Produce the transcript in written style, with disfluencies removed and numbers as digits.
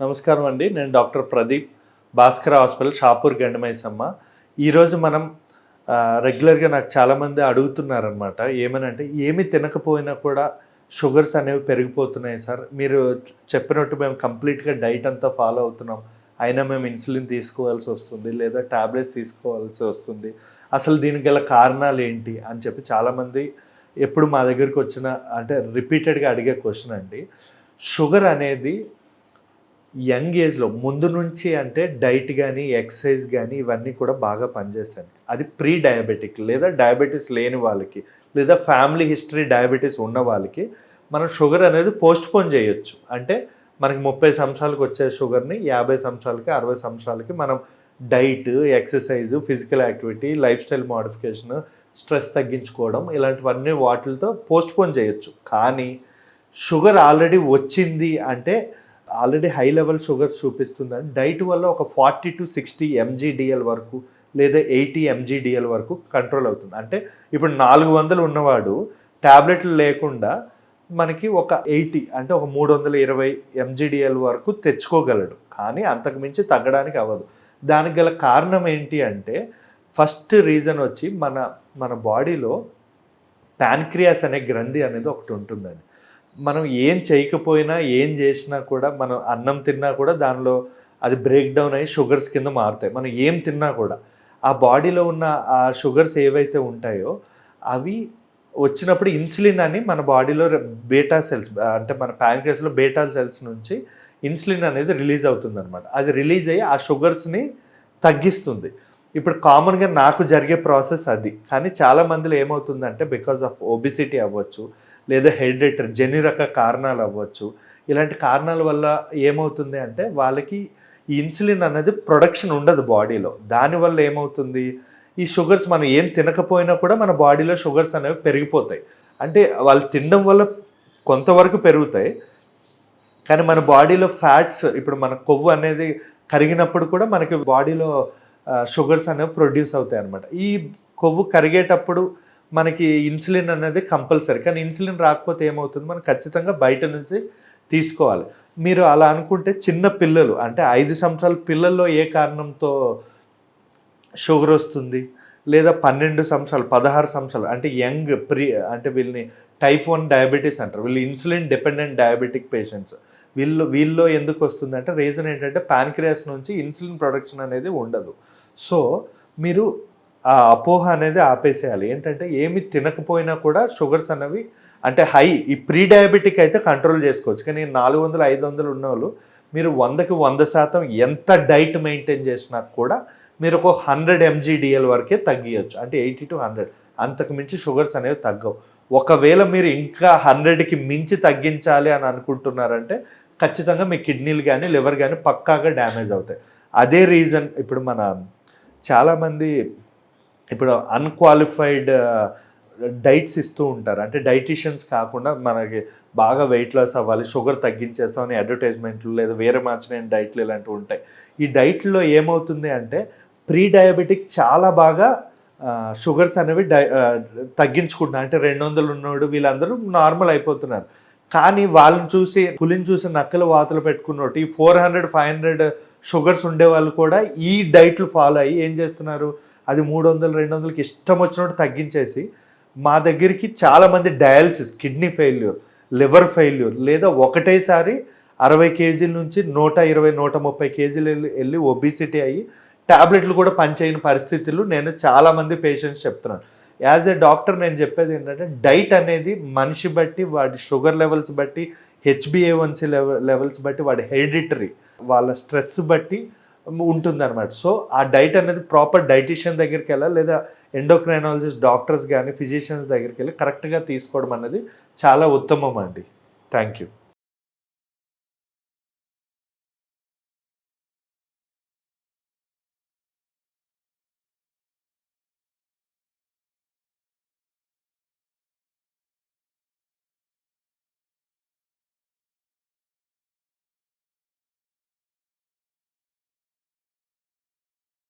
నమస్కారం అండి. నేను డాక్టర్ ప్రదీప్, భాస్కర్ హాస్పిటల్, షాపూర్ గండమైసమ్మ. ఈరోజు మనం రెగ్యులర్గా నాకు చాలామంది అడుగుతున్నారనమాట. ఏమనంటే ఏమి తినకపోయినా కూడా షుగర్స్ అనేవి పెరిగిపోతున్నాయి సార్, మీరు చెప్పినట్టు మేము కంప్లీట్గా డైట్ అంతా ఫాలో అవుతున్నాం, అయినా మేము ఇన్సులిన్ తీసుకోవాల్సి వస్తుంది లేదా ట్యాబ్లెట్స్ తీసుకోవాల్సి వస్తుంది, అసలు దీనికి గల కారణాలు ఏంటి అని చెప్పి చాలామంది ఎప్పుడు మా దగ్గరికి వచ్చిన అంటే రిపీటెడ్గా అడిగే క్వశ్చన్ అండి. షుగర్ అనేది యంగ్ ఏజ్లో ముందు నుంచి అంటే డైట్ కానీ ఎక్సర్సైజ్ కానీ ఇవన్నీ కూడా బాగా పనిచేస్తాయి. అది ప్రీ డయాబెటిక్ లేదా డయాబెటీస్ లేని వాళ్ళకి లేదా ఫ్యామిలీ హిస్టరీ డయాబెటీస్ ఉన్న వాళ్ళకి మనం షుగర్ అనేది పోస్ట్పోన్ చేయొచ్చు. అంటే మనకి 30 సంవత్సరాలకు వచ్చే షుగర్ని 50 సంవత్సరాలకి 60 సంవత్సరాలకి మనం diet, exercise, physical activity, life style modification, stress తగ్గించుకోవడం ఇలాంటివన్నీ వాటితో పోస్ట్పోన్ చేయొచ్చు. కానీ షుగర్ ఆల్రెడీ వచ్చింది అంటే ఆల్రెడీ హై లెవెల్ షుగర్ చూపిస్తుందని డైట్ వల్ల ఒక 40 to 60 mgdl వరకు లేదా 80 mgdl వరకు కంట్రోల్ అవుతుంది. అంటే ఇప్పుడు 400 ఉన్నవాడు ట్యాబ్లెట్లు లేకుండా మనకి ఒక 80 అంటే ఒక 320 mgdl వరకు తెచ్చుకోగలడు. కానీ అంతకు మించి తగ్గడానికి అవ్వదు. దానికి గల కారణం ఏంటి అంటే ఫస్ట్ రీజన్ వచ్చి మన బాడీలో ప్యాన్క్రియాస్ అనే గ్రంథి అనేది ఒకటి ఉంటుందండి. మనం ఏం చేయకపోయినా ఏం చేసినా కూడా మనం అన్నం తిన్నా కూడా దానిలో అది బ్రేక్ డౌన్ అయ్యి షుగర్స్ కింద మారుతాయి. మనం ఏం తిన్నా కూడా ఆ బాడీలో ఉన్న ఆ షుగర్స్ ఏవైతే ఉంటాయో అవి వచ్చినప్పుడు ఇన్సులిన్ అని మన బాడీలో బీటా సెల్స్ అంటే మన ప్యాన్క్రియాస్లో బీటా సెల్స్ నుంచి ఇన్సులిన్ అనేది రిలీజ్ అవుతుంది అనమాట. అది రిలీజ్ అయ్యి ఆ షుగర్స్ని తగ్గిస్తుంది. ఇప్పుడు కామన్గా నాకు జరిగే ప్రాసెస్ అది. కానీ చాలా మందిలో ఏమవుతుందంటే బికాజ్ ఆఫ్ ఒబిసిటీ అవ్వచ్చు లేదా హెరిడిటరీ జన్యురక కారణాలు అవ్వచ్చు, ఇలాంటి కారణాల వల్ల ఏమవుతుంది అంటే వాళ్ళకి ఈ ఇన్సులిన్ అనేది ప్రొడక్షన్ ఉండదు బాడీలో. దానివల్ల ఏమవుతుంది, ఈ షుగర్స్ మనం ఏం తినకపోయినా కూడా మన బాడీలో షుగర్స్ అనేవి పెరిగిపోతాయి. అంటే వాళ్ళు తినడం వల్ల కొంతవరకు పెరుగుతాయి, కానీ మన బాడీలో ఫ్యాట్స్ ఇప్పుడు మన కొవ్వు అనేది కరిగినప్పుడు కూడా మనకి బాడీలో షుగర్స్ అనేవి ప్రొడ్యూస్ అవుతాయి అన్నమాట. ఈ కొవ్వు కరిగేటప్పుడు మనకి ఇన్సులిన్ అనేది కంపల్సరీ. కానీ ఇన్సులిన్ రాకపోతే ఏమవుతుంది, మనం ఖచ్చితంగా బయట నుంచి తీసుకోవాలి. మీరు అలా అనుకుంటే చిన్న పిల్లలు అంటే 5 సంవత్సరాల పిల్లల్లో ఏ కారణంతో షుగర్ వస్తుంది, లేదా 12 సంవత్సరాలు 16 సంవత్సరాలు అంటే యంగ్ అంటే వీళ్ళని టైప్ 1 డయాబెటీస్ అంటారు. వీళ్ళు ఇన్సులిన్ డిపెండెంట్ డయాబెటిక్ పేషెంట్స్. వీళ్ళలో ఎందుకు వస్తుంది అంటే రీజన్ ఏంటంటే ప్యాన్క్రియాస్ నుంచి ఇన్సులిన్ ప్రొడక్షన్ అనేది ఉండదు. సో మీరు ఆ అపోహ అనేది ఆపేసేయాలి. ఏంటంటే ఏమి తినకపోయినా కూడా షుగర్స్ అనేవి అంటే హై ఈ ప్రీ డయాబెటిక్ అయితే కంట్రోల్ చేసుకోవచ్చు. కానీ 400, 500 ఉన్న వాళ్ళు మీరు 100కి 100% ఎంత డైట్ మెయింటైన్ చేసినా కూడా మీరు ఒక 100 mgdl వరకే తగ్గియచ్చు. అంటే 80 to 100, అంతకు మించి షుగర్స్ అనేవి తగ్గవు. ఒకవేళ మీరు ఇంకా 100కి మించి తగ్గించాలి అని అనుకుంటున్నారంటే ఖచ్చితంగా మీ కిడ్నీలు కానీ లివర్ కానీ పక్కాగా డ్యామేజ్ అవుతాయి. అదే రీజన్ ఇప్పుడు మన చాలామంది ఇప్పుడు అన్క్వాలిఫైడ్ డైట్స్ ఇస్తూ ఉంటారు. అంటే డైటీషియన్స్ కాకుండా మనకి బాగా వెయిట్ లాస్ అవ్వాలి, షుగర్ తగ్గించేస్తామని అడ్వర్టైజ్మెంట్లు లేదా వేరే మార్చిన డైట్లు ఇలాంటివి ఉంటాయి. ఈ డైట్లో ఏమవుతుంది అంటే ప్రీ డయాబెటిక్ చాలా బాగా షుగర్స్ అనేవి తగ్గించుకుంటున్నారు. అంటే 200 ఉన్నోడు వీళ్ళందరూ నార్మల్ అయిపోతున్నారు. కానీ వాళ్ళని చూసి పులిని చూసి నక్కలు వాతలు పెట్టుకున్నట్టు ఈ 400, 500 షుగర్స్ ఉండేవాళ్ళు కూడా ఈ డైట్లు ఫాలో అయ్యి ఏం చేస్తున్నారు, అది 300, 200కి ఇష్టం వచ్చినట్టు తగ్గించేసి మా దగ్గరికి చాలామంది dialysis, kidney failure, liver failure లేదా ఒకటేసారి 60 కేజీల నుంచి 120, 130 కేజీలు వెళ్ళి ఒబిసిటీ అయ్యి ట్యాబ్లెట్లు కూడా పనిచేయని పరిస్థితులు నేను చాలామంది పేషెంట్స్ చెప్తున్నాను. యాజ్ ఏ డాక్టర్ నేను చెప్పేది ఏంటంటే డైట్ అనేది మనిషి బట్టి, వాడి షుగర్ లెవెల్స్ బట్టి, HbA1c లెవెల్స్ బట్టి, వాడి హెరిడిటరీ వాళ్ళ స్ట్రెస్ బట్టి ఉంటుందన్నమాట. సో ఆ డైట్ అనేది ప్రాపర్ డైటీషియన్ దగ్గరికి వెళ్ళాలి లేదా ఎండోక్రైనాలజిస్ట్ డాక్టర్స్ కానీ ఫిజిషియన్స్ దగ్గరికి వెళ్ళి కరెక్ట్గా తీసుకోవడం అనేది చాలా ఉత్తమం అండి. Thank you.